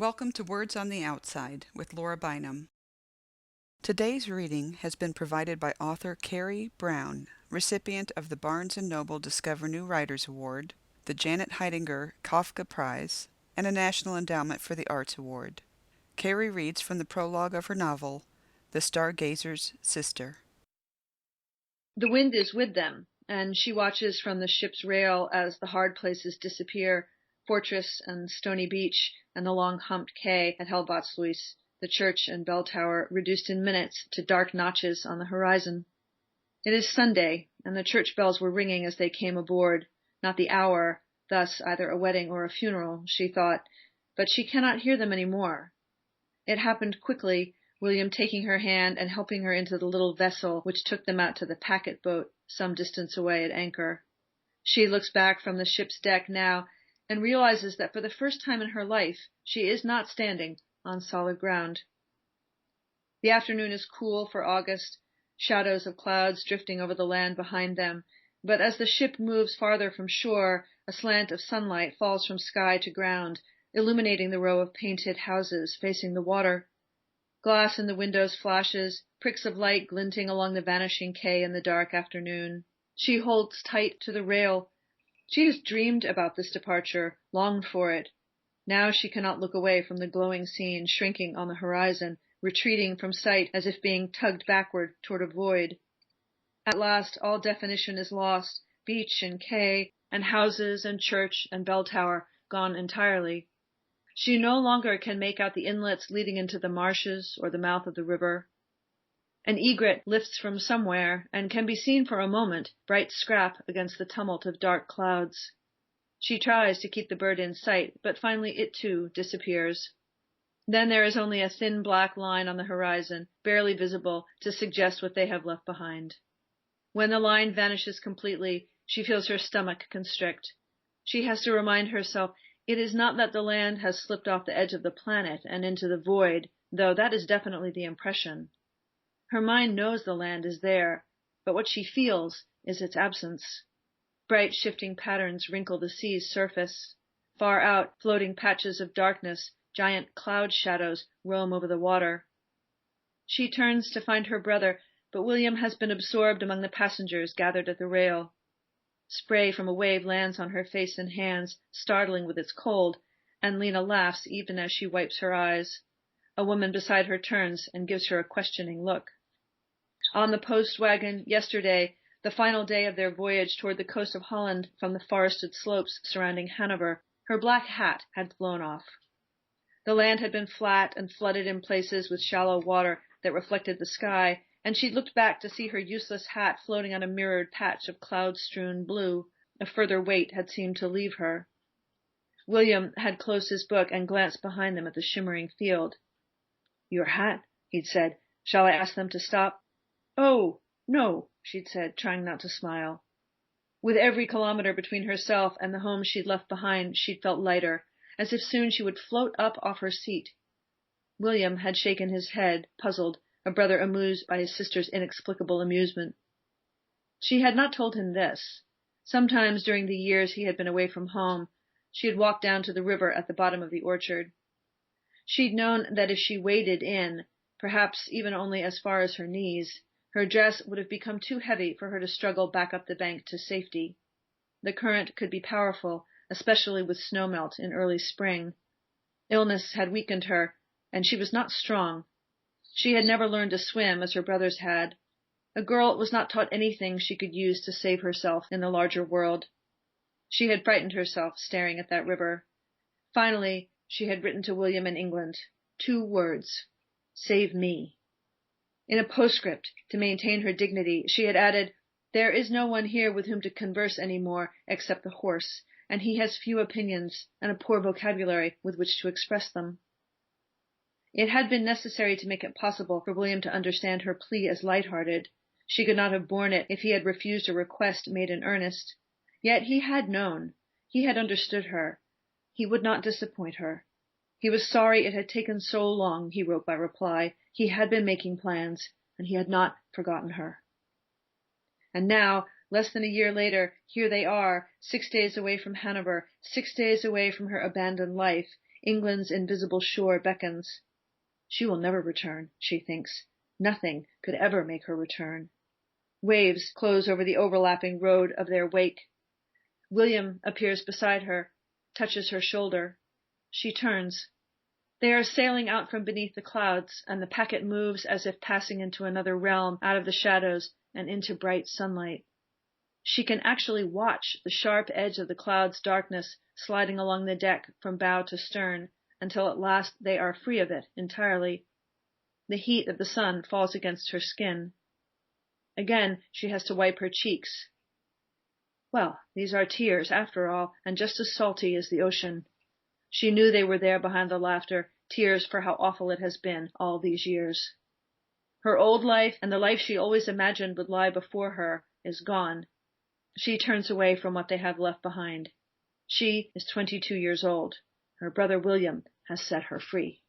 Welcome to Words on the Outside with Laura Bynum. Today's reading has been provided by author Carrie Brown, recipient of the Barnes & Noble Discover New Writers Award, the Janet Heidinger Kafka Prize, and a National Endowment for the Arts Award. Carrie reads from the prologue of her novel, The Stargazer's Sister. The wind is with them, and she watches from the ship's rail as the hard places disappear, fortress and stony beach, and the long humped quay at Helvoetsluis, the church and bell tower reduced in minutes to dark notches on the horizon. It is Sunday, and the church bells were ringing as they came aboard, not the hour, thus either a wedding or a funeral, she thought, but she cannot hear them any more. It happened quickly, William taking her hand and helping her into the little vessel which took them out to the packet boat some distance away at anchor. She looks back from the ship's deck now and realizes that for the first time in her life she is not standing on solid ground. The afternoon is cool for August, shadows of clouds drifting over the land behind them, but as the ship moves farther from shore, a slant of sunlight falls from sky to ground, illuminating the row of painted houses facing the water. Glass in the windows flashes, pricks of light glinting along the vanishing quay in the dark afternoon. She holds tight to the rail. She has dreamed about this departure, longed for it. Now she cannot look away from the glowing scene shrinking on the horizon, retreating from sight as if being tugged backward toward a void. At last all definition is lost, beach and quay, and houses and church and bell tower gone entirely. She no longer can make out the inlets leading into the marshes or the mouth of the river. An egret lifts from somewhere and can be seen for a moment, bright scrap against the tumult of dark clouds. She tries to keep the bird in sight, but finally it too disappears. Then there is only a thin black line on the horizon, barely visible to suggest what they have left behind. When the line vanishes completely, she feels her stomach constrict. She has to remind herself it is not that the land has slipped off the edge of the planet and into the void, though that is definitely the impression. Her mind knows the land is there, but what she feels is its absence. Bright shifting patterns wrinkle the sea's surface. Far out, floating patches of darkness, giant cloud shadows roam over the water. She turns to find her brother, but William has been absorbed among the passengers gathered at the rail. Spray from a wave lands on her face and hands, startling with its cold, and Lena laughs even as she wipes her eyes. A woman beside her turns and gives her a questioning look. On the post wagon yesterday, the final day of their voyage toward the coast of Holland from the forested slopes surrounding Hanover, her black hat had flown off. The land had been flat and flooded in places with shallow water that reflected the sky, and she looked back to see her useless hat floating on a mirrored patch of cloud-strewn blue. A further weight had seemed to leave her. William had closed his book and glanced behind them at the shimmering field. "Your hat," he'd said. "Shall I ask them to stop?" "Oh, no," she'd said, trying not to smile. With every kilometer between herself and the home she'd left behind, she'd felt lighter, as if soon she would float up off her seat. William had shaken his head, puzzled, a brother amused by his sister's inexplicable amusement. She had not told him this. Sometimes during the years he had been away from home, she had walked down to the river at the bottom of the orchard. She'd known that if she waded in, perhaps even only as far as her knees, her dress would have become too heavy for her to struggle back up the bank to safety. The current could be powerful, especially with snowmelt in early spring. Illness had weakened her, and she was not strong. She had never learned to swim as her brothers had. A girl was not taught anything she could use to save herself in the larger world. She had frightened herself staring at that river. Finally, she had written to William in England. 2 words. Save me. In a postscript, to maintain her dignity, she had added, "There is no one here with whom to converse any more except the horse, and he has few opinions and a poor vocabulary with which to express them." It had been necessary to make it possible for William to understand her plea as light-hearted. She could not have borne it if he had refused a request made in earnest. Yet he had known. He had understood her. He would not disappoint her. He was sorry it had taken so long, he wrote by reply. He had been making plans, and he had not forgotten her. And now, less than a year later, here they are, 6 days away from Hanover, 6 days away from her abandoned life, England's invisible shore beckons. She will never return, she thinks. Nothing could ever make her return. Waves close over the overlapping road of their wake. William appears beside her, touches her shoulder. She turns. They are sailing out from beneath the clouds, and the packet moves as if passing into another realm, out of the shadows and into bright sunlight. She can actually watch the sharp edge of the cloud's darkness sliding along the deck from bow to stern, until at last they are free of it entirely. The heat of the sun falls against her skin. Again she has to wipe her cheeks. Well, these are tears, after all, and just as salty as the ocean. She knew they were there behind the laughter, tears for how awful it has been all these years. Her old life, and the life she always imagined would lie before her, is gone. She turns away from what they have left behind. She is 22 years old. Her brother William has set her free.